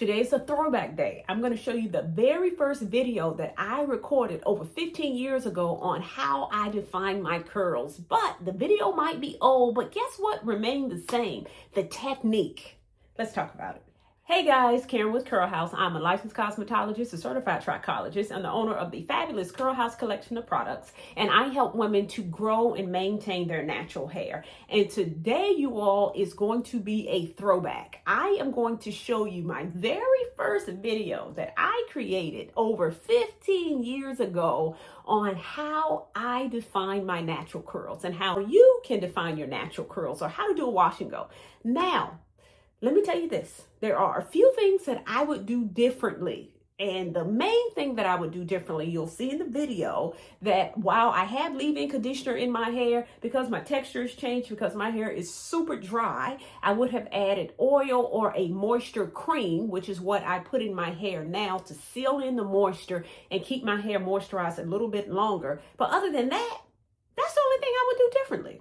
Today is a throwback day. I'm going to show you the very first video that I recorded over 15 years ago on how I define my curls. But the video might be old, but guess what remained the same? The technique. Let's talk about it. Hey guys, Karen with Curl House. I'm a licensed cosmetologist, a certified trichologist, and the owner of the fabulous Curl House collection of products. And I help women to grow and maintain their natural hair. And today, you all, is going to be a throwback. I am going to show you my very first video that I created over 15 years ago on how I define my natural curls and how you can define your natural curls, or how to do a wash and go. Now, let me tell you this. There are a few things that I would do differently. And the main thing that I would do differently, you'll see in the video, that while I have leave-in conditioner in my hair, because my texture has changed, because my hair is super dry, I would have added oil or a moisture cream, which is what I put in my hair now to seal in the moisture and keep my hair moisturized a little bit longer. But other than that, that's the only thing I would do differently.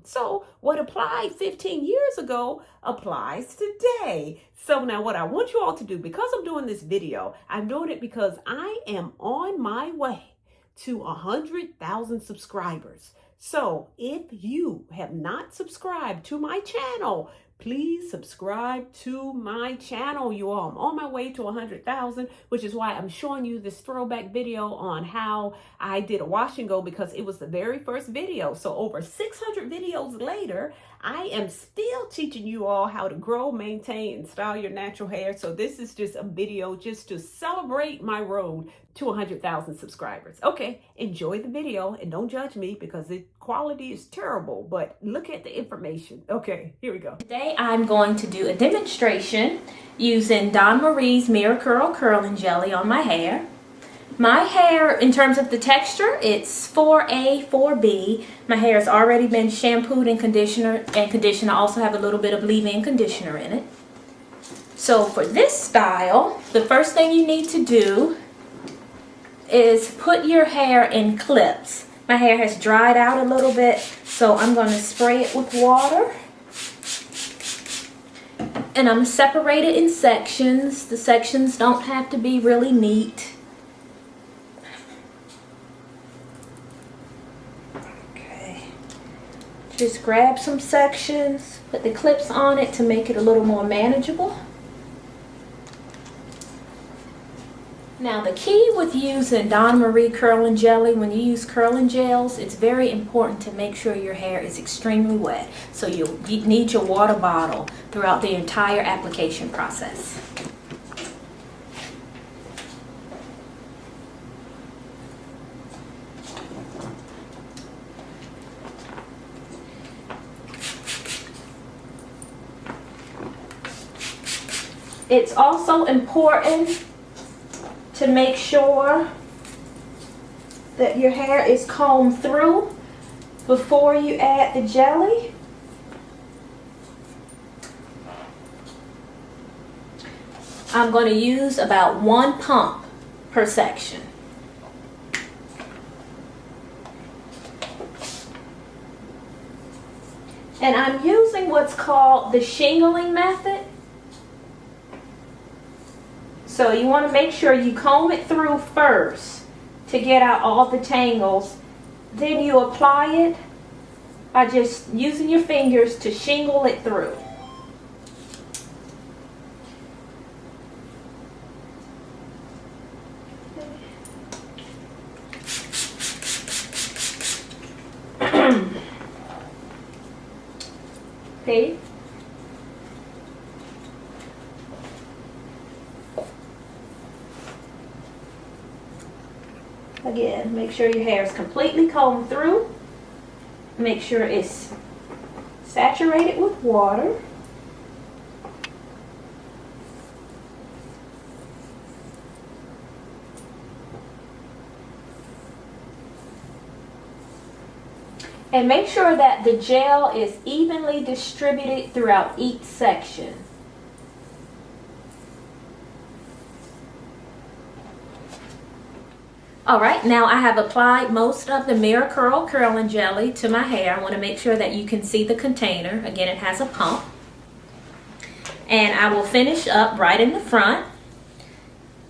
So what applied 15 years ago applies today. So now what I want you all to do, because I'm doing this video, I'm doing it because I am on my way to 100,000 subscribers. So if you have not subscribed to my channel, please subscribe to my channel, you all. I'm on my way to 100,000, which is why I'm showing you this throwback video on how I did a wash and go, because it was the very first video. So over 600 videos later, I am still teaching you all how to grow, maintain, and style your natural hair. So this is just a video just to celebrate my road to 100,000 subscribers. Okay, enjoy the video and don't judge me because the quality is terrible, but look at the information. Okay, here we go. Today I'm going to do a demonstration using Dawn Marie's Miracle Curling Jelly on my hair. My hair, in terms of the texture, it's 4A, 4B. My hair has already been shampooed and conditioned. I also have a little bit of leave-in conditioner in it. So for this style, the first thing you need to do is put your hair in clips. My hair has dried out a little bit, so I'm going to spray it with water. And I'm going to separate it in sections. The sections don't have to be really neat. Okay. Just grab some sections, put the clips on it to make it a little more manageable. Now the key with using Dawn Marie Curling Jelly, when you use curling gels, it's very important to make sure your hair is extremely wet. So you need your water bottle throughout the entire application process. It's also important to make sure that your hair is combed through before you add the jelly. I'm going to use about 1 pump per section. And I'm using what's called the shingling method. So you want to make sure you comb it through first to get out all the tangles. Then you apply it by just using your fingers to shingle it through. Okay. Again, make sure your hair is completely combed through. Make sure it's saturated with water. And make sure that the gel is evenly distributed throughout each section. Alright, now I have applied most of the Miracle Curling Jelly to my hair. I want to make sure that you can see the container. Again, it has a pump. And I will finish up right in the front.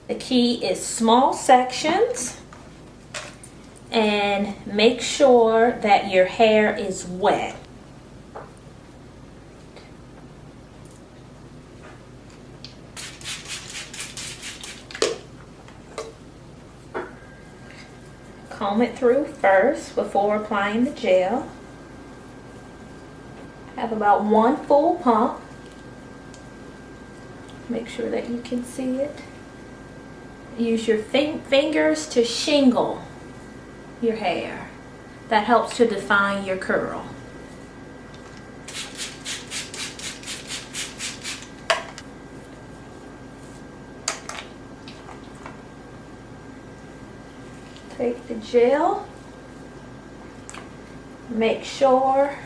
The key is small sections, and make sure that your hair is wet. Comb it through first before applying the gel. Have about 1 full pump. Make sure that you can see it. Use your fingers to shingle your hair. That helps to define your curl. Take the gel. Make sure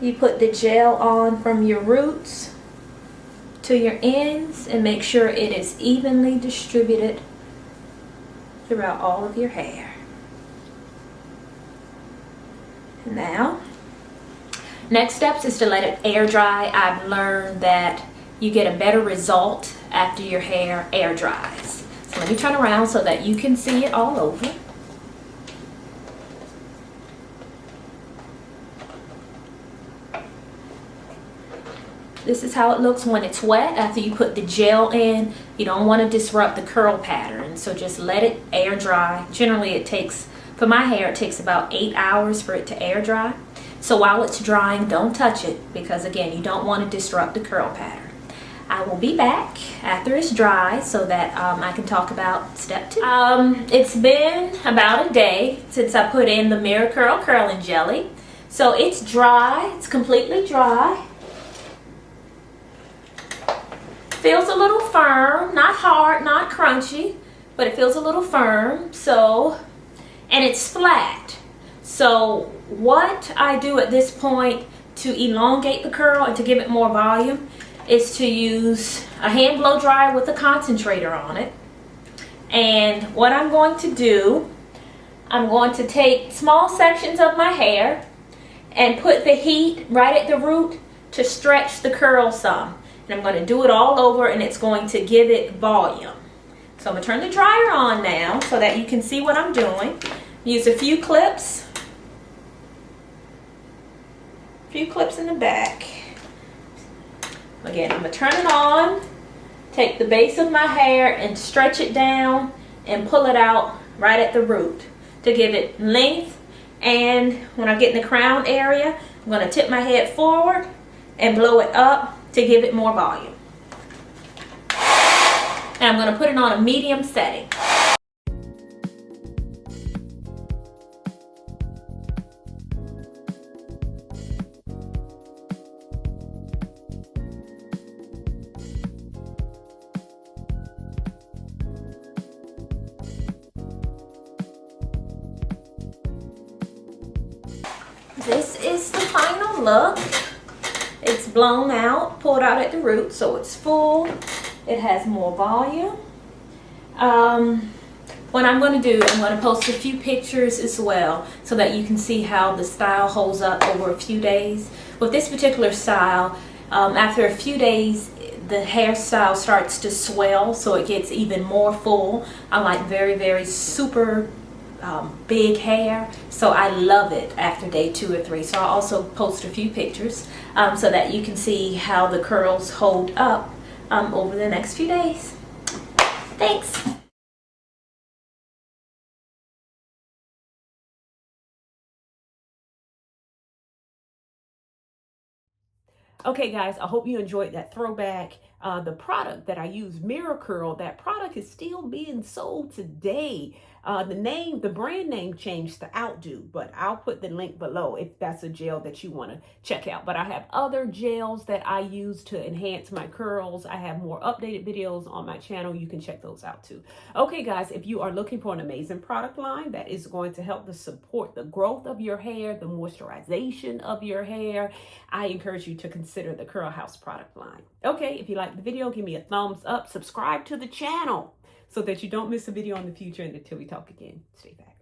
you put the gel on from your roots to your ends, and make sure it is evenly distributed throughout all of your hair. Now, next steps is to let it air dry. I've learned that you get a better result after your hair air dries. So let me turn around so that you can see it all over. This is how it looks when it's wet after you put the gel in. You don't want to disrupt the curl pattern, so just let it air dry. Generally it takes, for my hair, it takes about 8 hours for it to air dry. So while it's drying, don't touch it, because again, you don't want to disrupt the curl pattern. I will be back after it's dry so that I can talk about step 2. It's been about a day since I put in the Miracurl Curling Jelly. So it's dry, it's completely dry. Feels a little firm, not hard, not crunchy, but it feels a little firm. So, and it's flat. So what I do at this point to elongate the curl and to give it more volume is to use a hand blow dryer with a concentrator on it. And what I'm going to do, I'm going to take small sections of my hair and put the heat right at the root to stretch the curl some. And I'm going to do it all over, and it's going to give it volume. So I'm going to turn the dryer on now so that you can see what I'm doing. Use a few clips. In the back. Again, I'm going to turn it on, take the base of my hair and stretch it down and pull it out right at the root to give it length. And when I get in the crown area, I'm going to tip my head forward and blow it up to give it more volume. And I'm going to put it on a medium setting. This is the final look. It's blown out, pulled out at the root, so it's full. It has more volume. What I'm going to do, I'm going to post a few pictures as well so that you can see how the style holds up over a few days. With this particular style, after a few days, the hairstyle starts to swell, so it gets even more full. I like very, very super big hair, so I love it after day 2 or 3. So I'll also post a few pictures so that you can see how the curls hold up over the next few days. Thanks. Okay guys, I hope you enjoyed that throwback. The product that I use, Mirakurl, that product is still being sold today. The brand name changed to Outdo, but I'll put the link below if that's a gel that you want to check out. But I have other gels that I use to enhance my curls. I have more updated videos on my channel. You can check those out too. Okay guys, if you are looking for an amazing product line that is going to help to support the growth of your hair, the moisturization of your hair, I encourage you to consider the Curl House product line. Okay, if you like the video, give me a thumbs up, subscribe to the channel so that you don't miss a video in the future. And until we talk again, stay back.